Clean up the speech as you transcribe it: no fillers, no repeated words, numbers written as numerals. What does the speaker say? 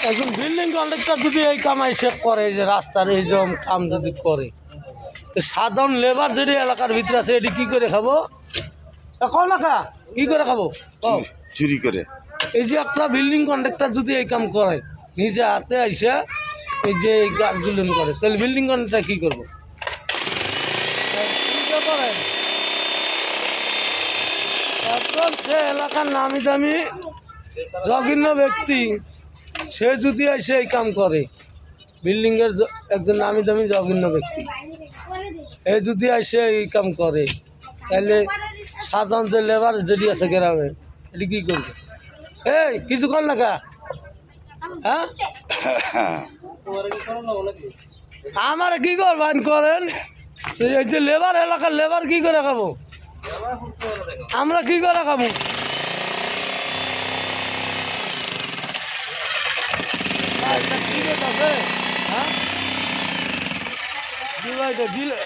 একজন building contractor যদি এই কামাই সে করে, যে রাস্তার এই যে কাম যদি করে, তো সাধারণ লেবার যদি এলাকার ভিতরে আছে এটি কী করে খাবো? কও না কা কী করে খাবো? কও। চুরি করে। এই যে একটা বিল্ডিং কন্ট্রাক্টর যদি এই কাম করে, নিজে হাতে আইসা এই যে এই কাজগুলো করে, তাহলে বিল্ডিং কন্ট্রাক্টর কী করবো? করেন এখন সে এলাকার নামি দামি জঘন্য ব্যক্তি, সে যদি এসে এই কাম করে, বিল্ডিংয়ের একজন নামি দামি জঘন্য ব্যক্তি, এ যদি এসে এই কাম করে, তাহলে সাধারণ যে লেবার যেটি আছে গ্রামে, এটি কী করবে? এই কিছু কর না কা? হ্যাঁ, আমার কি করবেন করেন? এই যে লেবার এলাকার লেবার কি করে খাবো? আমরা কি করে খাবো? ঠিক আছে, হ্যাঁ দিলে